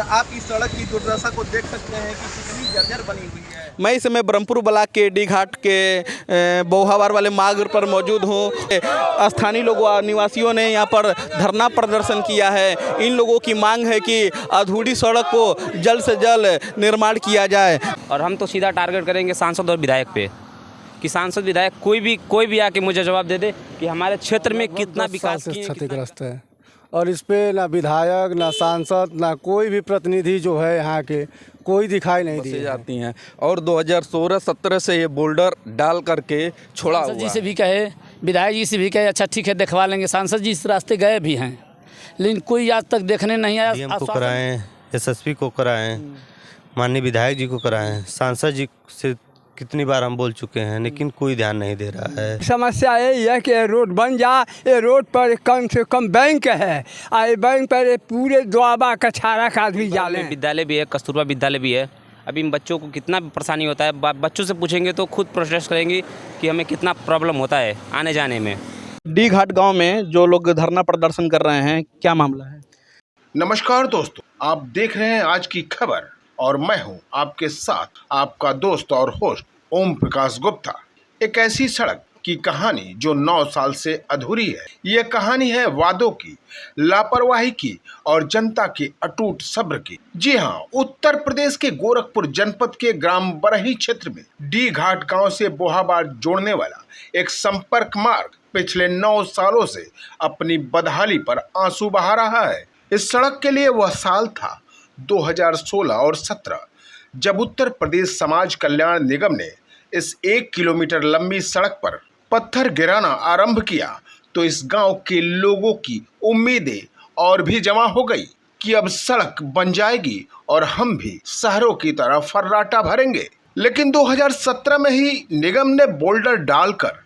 आप इस सड़क की दुर्दशा को देख सकते हैं कि कितनी जर्जर बनी हुई है। मैं इस समय ब्रह्मपुर ब्लॉक के डी घाट के बोहावार वाले मार्ग पर मौजूद हूँ। स्थानीय लोगों निवासियों ने यहाँ पर धरना प्रदर्शन किया है। इन लोगों की मांग है कि अधूरी सड़क को जल्द से जल्द निर्माण किया जाए। और हम तो सीधा टारगेट करेंगे सांसद और विधायक पे कि सांसद विधायक कोई भी आके मुझे जवाब दे दे कि हमारे क्षेत्र में कितना विकास किए, क्षतिग्रस्त है। और इस पे ना विधायक ना सांसद ना कोई भी प्रतिनिधि जो है यहाँ के कोई दिखाई नहीं दिए जाती हैं। और 2016-17 से ये बोल्डर डाल करके छोड़ा हुआ जी से भी कहे, विधायक जी से भी कहे, अच्छा ठीक है दिखवा लेंगे। सांसद जी इस रास्ते गए भी हैं लेकिन कोई आज तक देखने नहीं आया। डीएम को कराएं, एसएसपी को कराएं, माननीय विधायक जी को कराएं, सांसद जी से कितनी बार हम बोल चुके हैं लेकिन कोई ध्यान नहीं दे रहा है। समस्या यही है कि रोड बन जा, ये रोड पर कम से कम बैंक है, ये बैंक पर पूरे दुआबा कछारा का आदमी जाले। विद्यालय भी है, कस्तूरबा विद्यालय भी है। अभी इन बच्चों को कितना परेशानी होता है, बच्चों से पूछेंगे तो खुद प्रोटेस्ट करेंगे कि हमें कितना प्रॉब्लम होता है आने जाने में। डी घाट गाँव में जो लोग धरना प्रदर्शन कर रहे हैं, क्या मामला है? नमस्कार दोस्तों, आप देख रहे हैं आज की खबर और मैं हूं आपके साथ आपका दोस्त और होस्ट ओम प्रकाश गुप्ता। एक ऐसी सड़क की कहानी जो 9 साल से अधूरी है। ये कहानी है वादों की, लापरवाही की और जनता की अटूट सब्र की। जी हाँ, उत्तर प्रदेश के गोरखपुर जनपद के ग्राम बरही क्षेत्र में डी घाट गांव से बोहाबार जोड़ने वाला एक संपर्क मार्ग पिछले 9 सालों से अपनी बदहाली पर आंसू बहा रहा है। इस सड़क के लिए वह साल था 2016 और 17, जब उत्तर प्रदेश समाज कल्याण निगम ने इस 1 किलोमीटर लंबी सड़क पर पत्थर गिराना आरंभ किया तो इस गांव के लोगों की उम्मीदें और भी जमा हो गई कि अब सड़क बन जाएगी और हम भी शहरों की तरह फर्राटा भरेंगे। लेकिन 2017 में ही निगम ने बोल्डर डालकर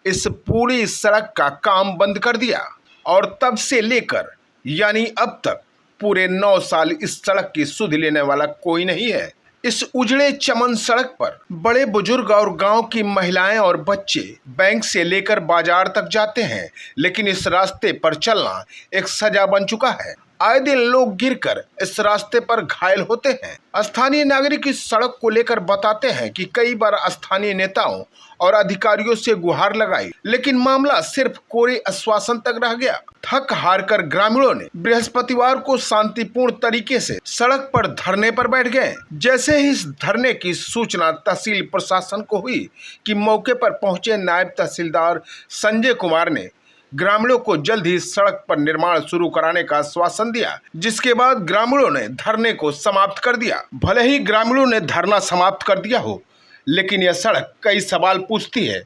इस पूरी सड़क का काम बंद कर दिया और तब से लेकर यानी अब तक पूरे 9 साल इस सड़क की सुध लेने वाला कोई नहीं है। इस उजड़े चमन सड़क पर बड़े बुजुर्ग और गांव की महिलाएं और बच्चे बैंक से लेकर बाजार तक जाते हैं, लेकिन इस रास्ते पर चलना एक सजा बन चुका है। आए दिन लोग गिरकर इस रास्ते पर घायल होते हैं। स्थानीय नागरिक इस सड़क को लेकर बताते हैं कि कई बार स्थानीय नेताओं और अधिकारियों से गुहार लगाई, लेकिन मामला सिर्फ कोरे आश्वासन तक रह गया। थक हार कर ग्रामीणों ने बृहस्पतिवार को शांतिपूर्ण तरीके से सड़क पर धरने पर बैठ गए। जैसे ही इस धरने की सूचना तहसील प्रशासन को हुई कि मौके पर पहुंचे नायब तहसीलदार संजय कुमार ने ग्रामीणों को जल्द ही सड़क पर निर्माण शुरू कराने का आश्वासन दिया, जिसके बाद ग्रामीणों ने धरने को समाप्त कर दिया। भले ही ग्रामीणों ने धरना समाप्त कर दिया हो, लेकिन यह सड़क कई सवाल पूछती है।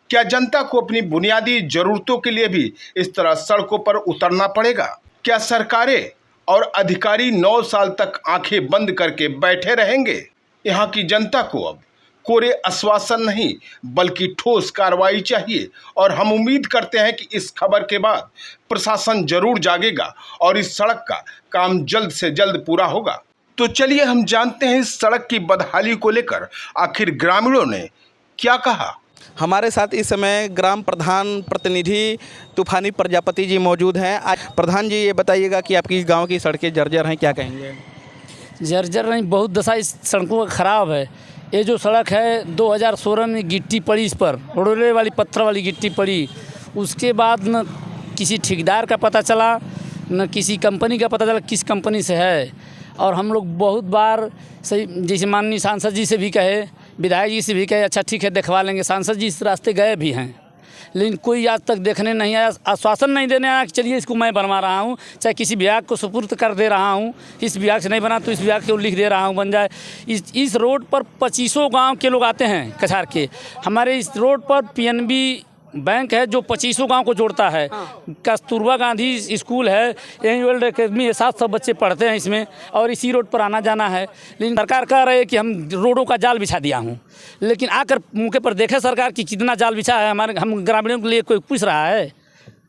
क्या जनता को अपनी बुनियादी जरूरतों के लिए भी इस तरह सड़कों पर उतरना पड़ेगा? क्या सरकारें और अधिकारी 9 साल तक आंखें बंद करके बैठे रहेंगे? यहाँ की जनता को अब कोरे आश्वासन नहीं बल्कि ठोस कार्रवाई चाहिए और हम उम्मीद करते हैं कि इस खबर के बाद प्रशासन जरूर जागेगा और इस सड़क का काम जल्द से जल्द पूरा होगा। तो चलिए हम जानते हैं इस सड़क की बदहाली को लेकर आखिर ग्रामीणों ने क्या कहा। हमारे साथ इस समय ग्राम प्रधान प्रतिनिधि तूफानी प्रजापति जी मौजूद हैं। आज प्रधान जी ये बताइएगा कि आपकी गांव की सड़कें जर्जर हैं, क्या कहेंगे? जर्जर नहीं, बहुत दशा इस सड़कों का ख़राब है। ये जो सड़क है 2016 में गिट्टी पड़ी, इस पर रोड़े वाली पत्थर वाली गिट्टी पड़ी। उसके बाद न किसी ठेकेदार का पता चला न किसी कंपनी का पता चला किस कंपनी से है। और हम लोग बहुत बार सही जैसे माननीय सांसद जी से भी कहे, विधायक जी से भी कहे, अच्छा ठीक है दिखवा लेंगे। सांसद जी इस रास्ते गए भी हैं लेकिन कोई आज तक देखने नहीं आया, आश्वासन नहीं देने आया कि चलिए इसको मैं बनवा रहा हूँ, चाहे किसी विभाग को सुपुर्द कर दे रहा हूँ, इस विभाग से नहीं बना तो इस विभाग को लिख दे रहा हूँ बन जाए। इस रोड पर 2500 गांव के लोग आते हैं कछार के। हमारे इस रोड पर पीएनबी बैंक है जो 2500 गांव को जोड़ता है। कस्तूरबा गांधी स्कूल है, एनुअल एकेडमी है, 700 बच्चे पढ़ते हैं इसमें और इसी रोड पर आना जाना है। लेकिन सरकार कह रही है कि हम रोडों का जाल बिछा दिया हूँ, लेकिन आकर मौके पर देखे सरकार कि कितना जाल बिछा है। हम ग्रामीणों के लिए कोई पूछ रहा है?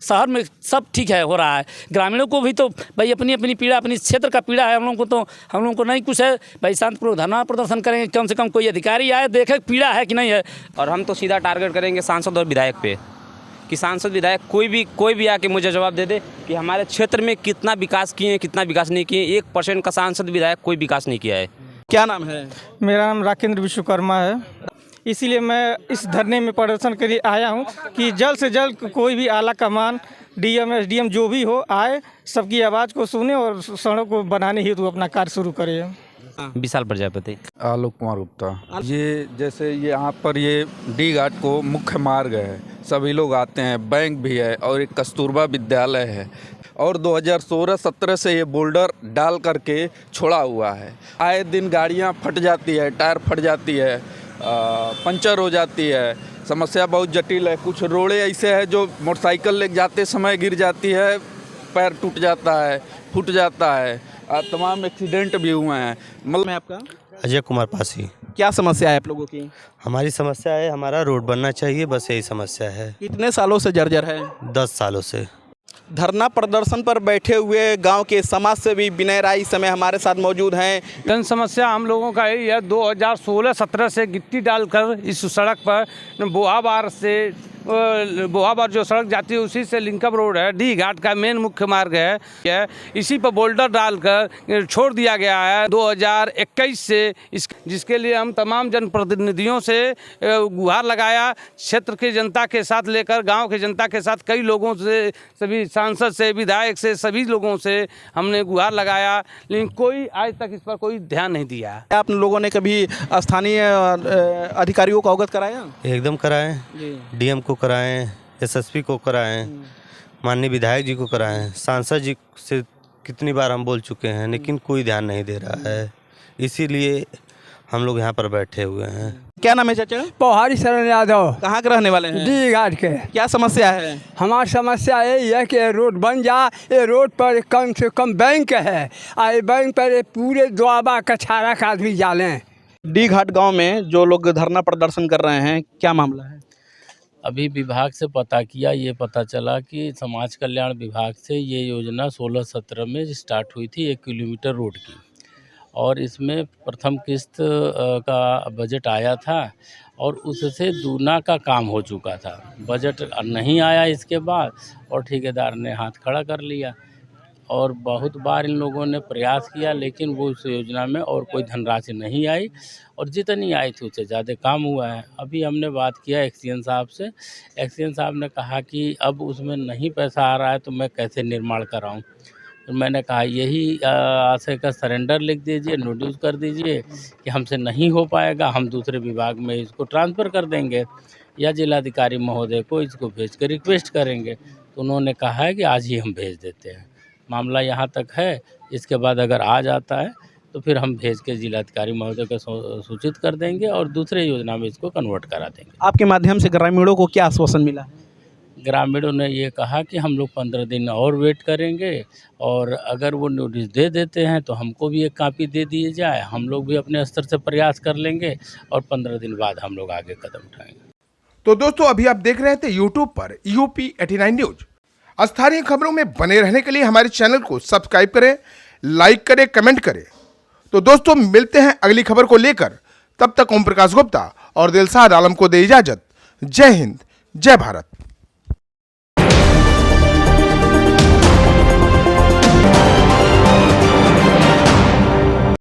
शहर में सब ठीक है, हो रहा है। ग्रामीणों को भी तो भाई अपनी अपनी पीड़ा, अपनी क्षेत्र का पीड़ा है। हम लोगों को नहीं कुछ है भाई, शांतिपूर्वक धरना प्रदर्शन करेंगे, कम से कम कोई अधिकारी आए देखे पीड़ा है कि नहीं है। और हम तो सीधा टारगेट करेंगे सांसद और विधायक पे कि सांसद विधायक कोई भी आके मुझे जवाब दे दे कि हमारे क्षेत्र में कितना विकास किए हैं, कितना विकास नहीं किए। 1% का सांसद विधायक कोई विकास नहीं किया है। क्या नाम है? मेरा नाम राकेंद्र विश्वकर्मा है। इसीलिए मैं इस धरने में प्रदर्शन के लिए आया हूं कि जल्द से जल्द कोई भी आला कमान डीएम एसडीएम जो भी हो आए, सबकी आवाज़ को सुने और सड़क को बनाने हेतु अपना कार्य शुरू करे। विशाल प्रजापति। आलोक कुमार गुप्ता। ये जैसे ये यहाँ पर ये डी घाट को मुख्य मार्ग है, सभी लोग आते हैं, बैंक भी है और एक कस्तूरबा विद्यालय है और 2016-17 से ये बोल्डर डाल करके छोड़ा हुआ है। आए दिन गाड़ियाँ फट जाती है, टायर फट जाती है, पंचर हो जाती है, समस्या बहुत जटिल है। कुछ रोड़े ऐसे हैं जो मोटरसाइकिल ले जाते समय गिर जाती है, पैर टूट जाता है, फूट जाता है, तमाम एक्सीडेंट भी हुए हैं। मतलब मैं आपका अजय कुमार पासी। क्या समस्या है आप लोगों की? हमारी समस्या है, हमारा रोड बनना चाहिए, बस यही समस्या है। कितने सालों से जर्जर है? 10 सालों से। धरना प्रदर्शन पर बैठे हुए गांव के समाज सेवी विनय राय इस समय हमारे साथ मौजूद हैं। जन समस्या हम लोगों का यही है, 2016-17 से गिट्टी डालकर इस सड़क पर बोहाबार जो सड़क जाती है उसी से लिंकअप रोड है, डी घाट का मेन मुख्य मार्ग है। इसी पर बोल्डर डालकर छोड़ दिया गया है 2021 से, जिसके लिए हम तमाम जनप्रतिनिधियों से गुहार लगाया, क्षेत्र की जनता के साथ लेकर गांव की जनता के साथ कई लोगों से, सभी सांसद से, विधायक से, सभी लोगों से हमने गुहार लगाया, लेकिन कोई आज तक इस पर कोई ध्यान नहीं दिया। आप लोगों ने कभी स्थानीय अधिकारियों को अवगत कराया? एकदम कराएं, डीएम को कराएं, एसएसपी को कराएं, माननीय विधायक जी को कराएं, सांसद जी से कितनी बार हम बोल चुके हैं, लेकिन कोई ध्यान नहीं दे रहा है। इसीलिए हम लोग यहाँ पर बैठे हुए हैं। क्या नाम है चाचा? पौहारी शरण यादव। कहाँ के रहने वाले हैं? डी घाट के। क्या समस्या है? हमारी समस्या यही है कि रोड बन जा, ये रोड पर कम से कम बैंक है, और बैंक पर पूरे दुआबा कछारा का आदमी जालें। डी घाट गाँव में जो लोग धरना प्रदर्शन कर रहे हैं, क्या मामला है? अभी विभाग से पता किया, ये पता चला कि समाज कल्याण विभाग से ये योजना 16-17 में स्टार्ट हुई थी 1 किलोमीटर रोड की, और इसमें प्रथम किस्त का बजट आया था और उससे दूना का काम हो चुका था। बजट नहीं आया इसके बाद और ठेकेदार ने हाथ खड़ा कर लिया, और बहुत बार इन लोगों ने प्रयास किया, लेकिन वो उस योजना में और कोई धनराशि नहीं आई, और जितनी आई थी उससे ज़्यादा काम हुआ है। अभी हमने बात किया एक्सचेंज साहब से, एक्सचेंज साहब ने कहा कि अब उसमें नहीं पैसा आ रहा है तो मैं कैसे निर्माण कराऊं। तो मैंने कहा यही आशय का सरेंडर लिख दीजिए, नोटिस कर दीजिए कि हमसे नहीं हो पाएगा, हम दूसरे विभाग में इसको ट्रांसफ़र कर देंगे या जिलाधिकारी महोदय को इसको भेज कर रिक्वेस्ट करेंगे। तो उन्होंने कहा है कि आज ही हम भेज देते हैं। मामला यहाँ तक है, इसके बाद अगर आ जाता है तो फिर हम भेज के जिलाधिकारी महोदय को सूचित कर देंगे और दूसरे योजना में इसको कन्वर्ट करा देंगे। आपके माध्यम से ग्रामीणों को क्या आश्वासन मिला? ग्रामीणों ने ये कहा कि हम लोग 15 दिन और वेट करेंगे, और अगर वो नोटिस दे देते हैं तो हमको भी एक कॉपी दे दिए जाए, हम लोग भी अपने स्तर से प्रयास कर लेंगे और 15 दिन बाद हम लोग आगे कदम उठाएंगे। तो दोस्तों, अभी आप देख रहे थे यूट्यूब पर यूपी 89 न्यूज। स्थानीय खबरों में बने रहने के लिए हमारे चैनल को सब्सक्राइब करें, लाइक करें, कमेंट करें। तो दोस्तों, मिलते हैं अगली खबर को लेकर। तब तक ओम प्रकाश गुप्ता और दिलशाद आलम को दे इजाजत। जय हिंद, जय भारत।